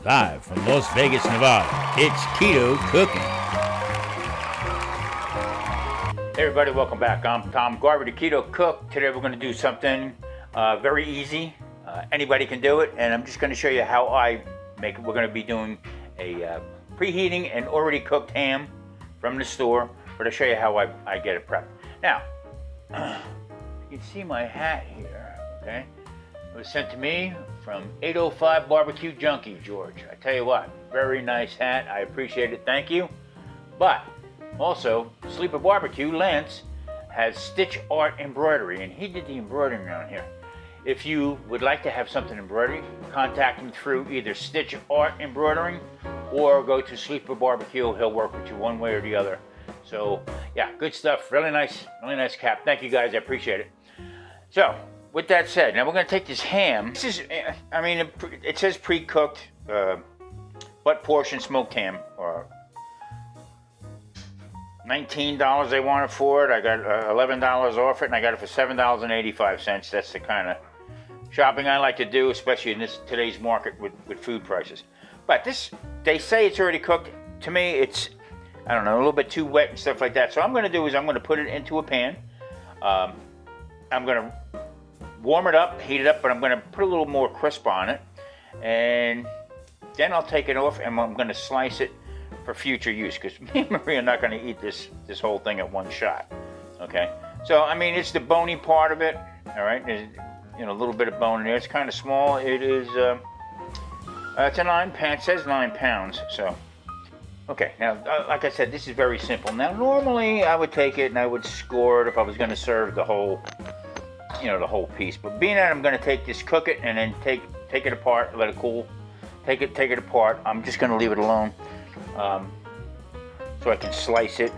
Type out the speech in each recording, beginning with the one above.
Live from Las Vegas, Nevada, it's Keto Cooking. Hey everybody, welcome back. I'm Tom Garvey, the Keto Cook. Today we're going to do something very easy. Anybody can do it, and I'm just going to show you how I make it. We're going to be doing a preheating and already cooked ham from the store, but I'll show you how I get it prepped. Now, you can see my hat here, okay? It was sent to me from 805 Barbecue Junkie, George. I tell you what, very nice hat. I appreciate it. Thank you. But also, Sleeper Barbecue, Lance, has Stitch Art Embroidery, and he did the embroidering on here. If you would like to have something embroidered, contact him through either Stitch Art Embroidering or go to Sleeper Barbecue. He'll work with you one way or the other. So, yeah, good stuff. Really nice cap. Thank you guys. I appreciate it. So, with that said, now we're going to take this ham. This is, I mean, it says pre-cooked, butt portion smoked ham, or $19 they wanted for it. I got $11 off it, and I got it for $7.85. That's the kind of shopping I like to do, especially in today's market with food prices. But this, they say it's already cooked. To me, it's, I don't know, a little bit too wet and stuff like that. So what I'm going to do is I'm going to put it into a pan. I'm going to warm it up, heat it up, but I'm going to put a little more crisp on it, and then I'll take it off and I'm going to slice it for future use, because me and Maria are not going to eat this whole thing at one shot. Okay, so I mean, it's the bony part of it. All right, there's, you know, a little bit of bone in there. It's kind of small. It is it's a 9-pound. It says 9 pounds. So okay, now like I said, this is very simple. Now normally I would take it and I would score it if I was going to serve the whole, you know, the whole piece. But being that I'm going to take this, cook it, and then take it apart, let it cool, take it apart. I'm just going to leave it alone, so I can slice it.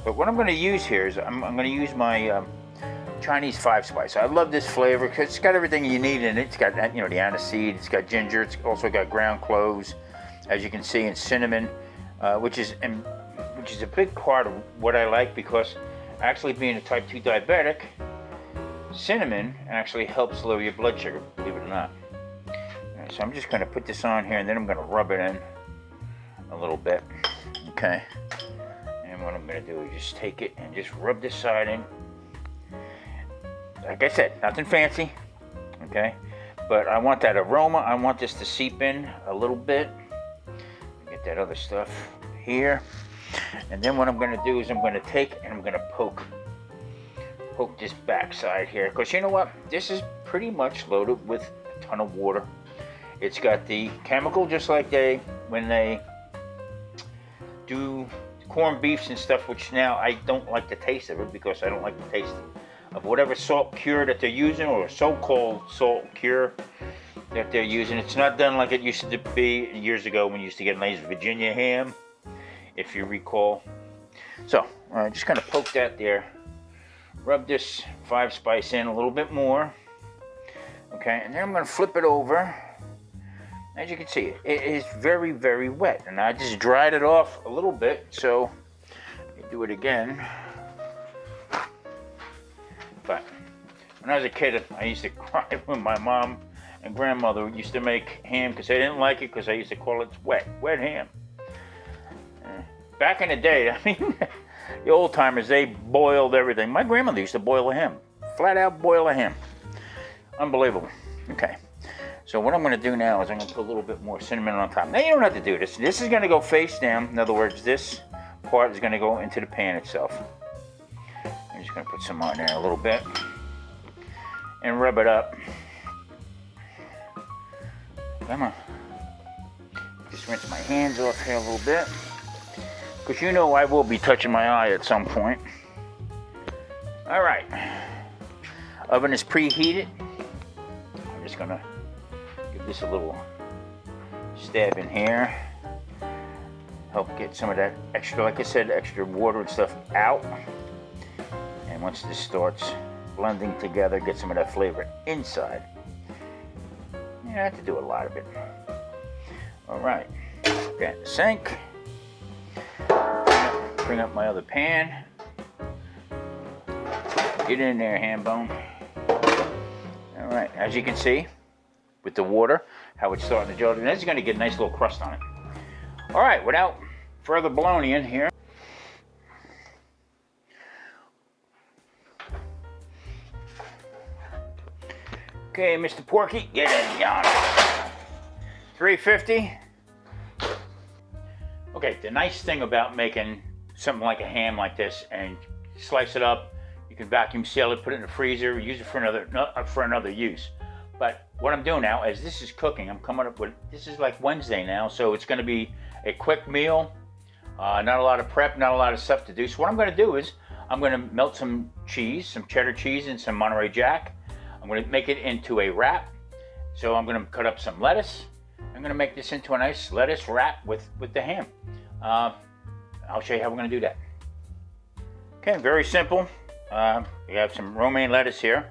But what I'm going to use here is I'm going to use my Chinese 5-spice. I love this flavor because it's got everything you need in it. It's got, you know, the aniseed, it's got ginger, it's also got ground cloves, as you can see, and cinnamon, which is a big part of what I like, because actually, being a type 2 diabetic, cinnamon actually helps lower your blood sugar, believe it or not. Right, so I'm just going to put this on here, and then I'm going to rub it in a little bit. Okay. And what I'm going to do is just take it and just rub this side in. Like I said, nothing fancy. Okay. But I want that aroma. I want this to seep in a little bit. Get that other stuff here. And then what I'm going to do is I'm going to take and I'm going to poke this backside here, because you know what, this is pretty much loaded with a ton of water. It's got the chemical, just like when they do corned beefs and stuff, which now I don't like the taste of it, because I don't like the taste of whatever salt cure that they're using, or so-called salt cure that they're using. It's not done like it used to be years ago when you used to get nice Virginia ham, if you recall. So just kind of poke that there, rub this 5-spice in a little bit more. Okay, and then I'm going to flip it over. As you can see, it is very, very wet, and I just dried it off a little bit. So let me do it again. But when I was a kid, I used to cry when my mom and grandmother used to make ham, because they didn't like it, because I used to call it wet ham. Back in the day, I mean, the old timers, they boiled everything. My grandmother used to boil a ham, flat out boil a ham. Unbelievable. Okay, so what I'm going to do now is I'm going to put a little bit more cinnamon on top. Now you don't have to do this. This is going to go face down. In other words, this part is going to go into the pan itself. I'm just going to put some on there a little bit and rub it up. Come on. Just rinse my hands off here a little bit, because you know I will be touching my eye at some point. All right. Oven is preheated. I'm just going to give this a little stab in here. Help get some of that extra, like I said, extra water and stuff out. And once this starts blending together, get some of that flavor inside. You don't have to do a lot of it. All right. Okay, sink. Bring up my other pan. Get in there, ham bone. All right, as you can see, with the water, how it's starting to gel. And it's going to get a nice little crust on it. All right, without further bologna in here. Okay, Mr. Porky, get in, John. 350. Okay, the nice thing about making something like a ham like this and slice it up, you can vacuum seal it, put it in the freezer, use it for another use. But what I'm doing now, as this is cooking, I'm coming up with, this is like Wednesday now, so it's going to be a quick meal, not a lot of prep, not a lot of stuff to do. So what I'm going to do is I'm going to melt some cheese, some cheddar cheese and some Monterey Jack. I'm going to make it into a wrap. So I'm going to cut up some lettuce. I'm going to make this into a nice lettuce wrap with the ham. I'll show you how we're going to do that. Okay, very simple. We have some romaine lettuce here.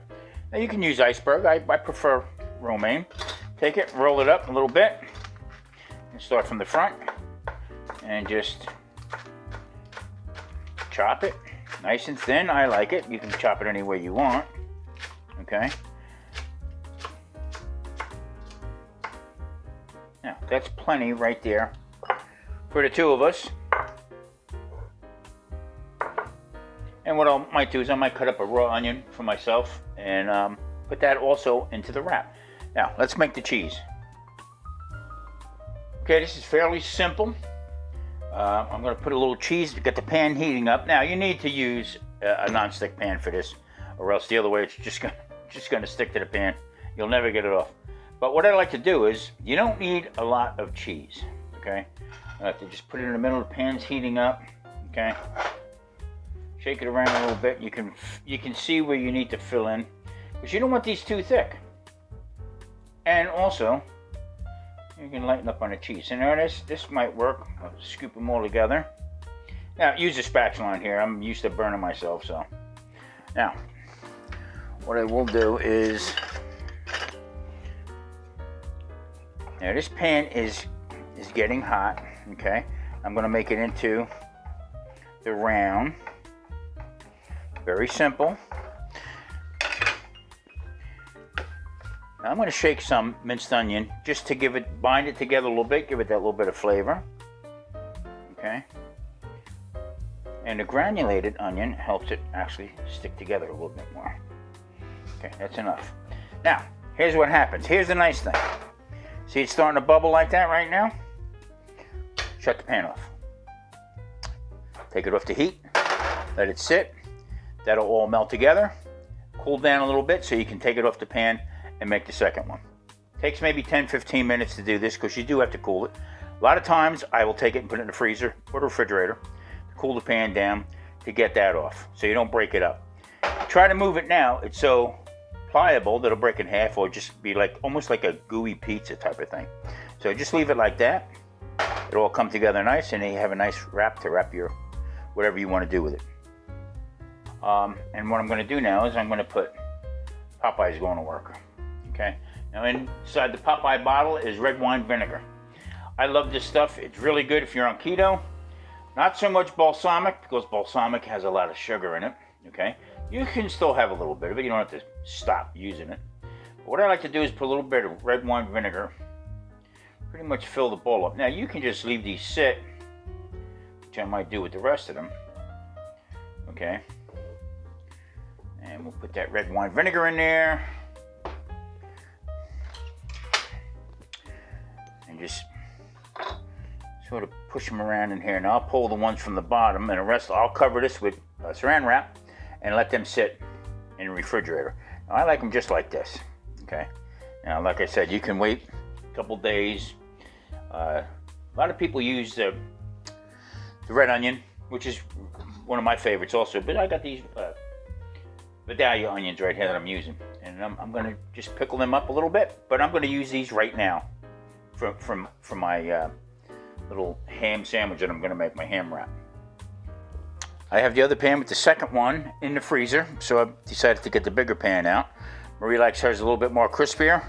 Now you can use iceberg. I prefer romaine. Take it, roll it up a little bit, and start from the front, and just chop it nice and thin. I like it. You can chop it any way you want. Okay. Now that's plenty right there for the two of us. And what I might do is I might cut up a raw onion for myself and put that also into the wrap. Now, let's make the cheese. Okay, this is fairly simple. I'm going to put a little cheese to get the pan heating up. Now, you need to use a non-stick pan for this, or else the other way it's just going to stick to the pan. You'll never get it off. But what I like to do is, you don't need a lot of cheese, okay? I like to just put it in the middle of the pan's heating up, okay? Shake it around a little bit. You can see where you need to fill in, because you don't want these too thick. And also, you can lighten up on the cheese. And now this might work. I'll scoop them all together. Now, use a spatula on here. I'm used to burning myself, so. Now, what I will do is, now this pan is getting hot, okay? I'm gonna make it into the round. Very simple. Now I'm going to shake some minced onion just to bind it together a little bit, give it that little bit of flavor. Okay. And the granulated onion helps it actually stick together a little bit more. Okay, that's enough. Now, here's what happens. Here's the nice thing. See it's starting to bubble like that right now? Shut the pan off. Take it off the heat. Let it sit. That'll all melt together, cool down a little bit so you can take it off the pan and make the second one. Takes maybe 10-15 minutes to do this because you do have to cool it. A lot of times I will take it and put it in the freezer or the refrigerator to cool the pan down to get that off so you don't break it up. Try to move it now. It's so pliable that it'll break in half or just be like almost like a gooey pizza type of thing. So just leave it like that. It'll all come together nice and then you have a nice wrap to wrap your whatever you want to do with it. And what I'm going to do now is I'm going to put Popeye's going to work. Okay. Now inside the Popeye bottle is red wine vinegar. I love this stuff. It's really good if you're on keto. Not so much balsamic because balsamic has a lot of sugar in it. Okay. You can still have a little bit of it. You don't have to stop using it. But what I like to do is put a little bit of red wine vinegar. Pretty much fill the bowl up. Now you can just leave these sit, which I might do with the rest of them. Okay. And we'll put that red wine vinegar in there. And just sort of push them around in here. And I'll pull the ones from the bottom and the rest I'll cover this with saran wrap and let them sit in the refrigerator. Now, I like them just like this. Okay. Now, like I said, you can wait a couple days. A lot of people use the red onion, which is one of my favorites also. But I got these Vidalia onions right here that I'm using, and I'm going to just pickle them up a little bit, but I'm going to use these right now for my little ham sandwich that I'm going to make, my ham wrap. I have the other pan with the second one in the freezer, so I decided to get the bigger pan out. Marie likes hers a little bit more crispier,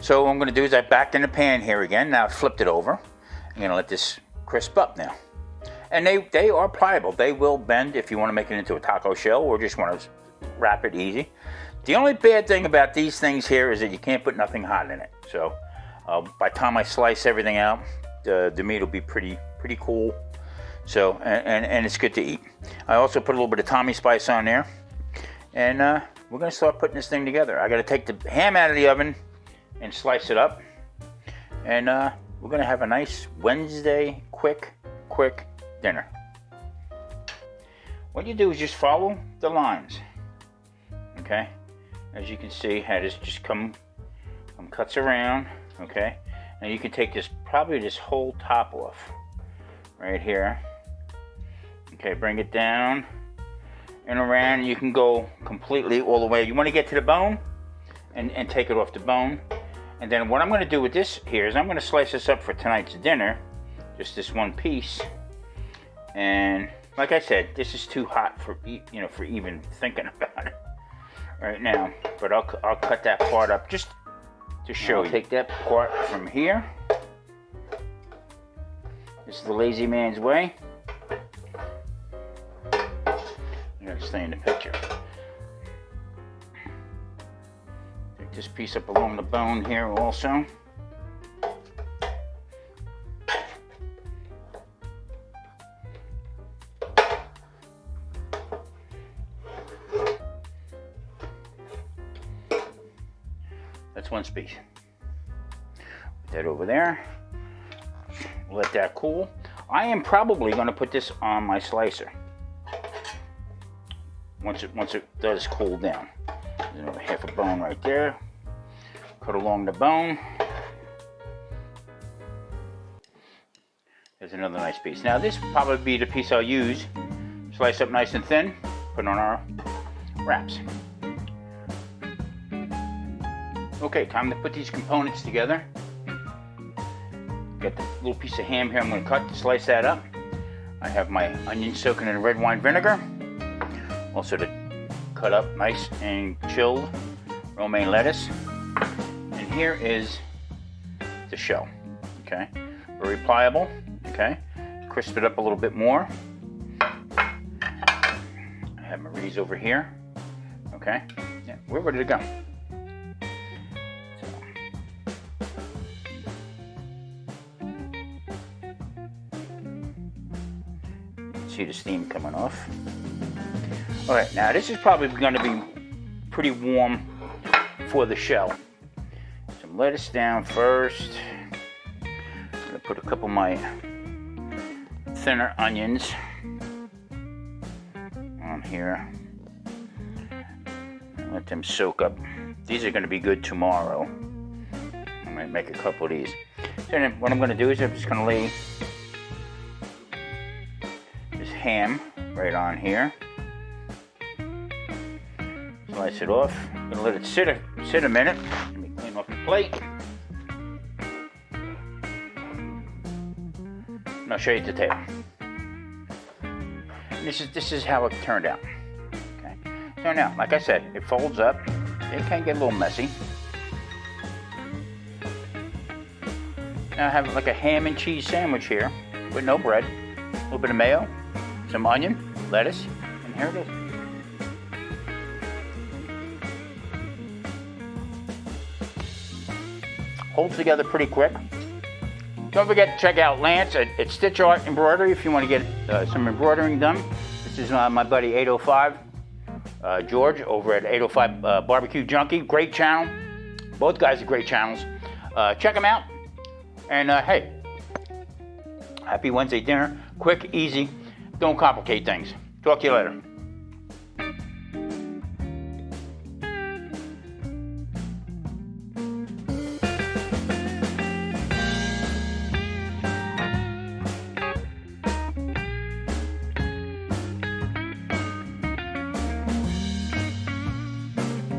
so what I'm going to do is I backed in the pan here again. Now I flipped it over. I'm going to let this crisp up now. And they are pliable. They will bend if you want to make it into a taco shell or just want to wrap it easy. The only bad thing about these things here is that you can't put nothing hot in it. So By the time I slice everything out, the meat will be pretty cool. So, and it's good to eat. I also put a little bit of Tommy spice on there. And we're gonna start putting this thing together. I gotta take the ham out of the oven and slice it up. And we're gonna have a nice Wednesday quick dinner. What you do is just follow the lines. Okay? As you can see, how this just come cuts around. Okay? And you can take probably this whole top off. Right here. Okay, bring it down and around. You can go completely all the way. You want to get to the bone and take it off the bone. And then what I'm going to do with this here is I'm going to slice this up for tonight's dinner. Just this one piece. And like I said, this is too hot for even thinking about it right now. But I'll cut that part up just to show you. Take that part from here. This is the lazy man's way. You gotta stay in the picture. Take this piece up along the bone here also. That's one piece. Put that over there. Let that cool. I am probably going to put this on my slicer once it does cool down. There's another half a bone right there. Cut along the bone. There's another nice piece. Now this will probably be the piece I'll use. Slice up nice and thin. Put on our wraps. Okay, time to put these components together. Got the little piece of ham here I'm going to cut to slice that up. I have my onions soaking in red wine vinegar. Also to cut up nice and chilled romaine lettuce. And here is the shell. Okay, very pliable. Okay, crisp it up a little bit more. I have Marie's over here. Okay, yeah, we're ready to go. See the steam coming off. All right, now this is probably going to be pretty warm for the shell. Some lettuce down first. I'm going to put a couple of my thinner onions on here. Let them soak up. These are going to be good tomorrow. I might make a couple of these. So then what I'm going to do is I'm just going to lay ham right on here. Slice it off. I'm gonna let it sit a minute. Let me clean off the plate. And I'll show you at the table. This is how it turned out. Okay. So now, like I said, it folds up. It can get a little messy. Now I have like a ham and cheese sandwich here with no bread, a little bit of mayo, some onion, lettuce, and here it is. Holds together pretty quick. Don't forget to check out Lance at Stitch Art Embroidery if you want to get some embroidering done. This is my buddy 805 George over at 805 Barbecue Junkie. Great channel. Both guys are great channels. Check them out. And hey, happy Wednesday dinner. Quick, easy. Don't complicate things. Talk to you later.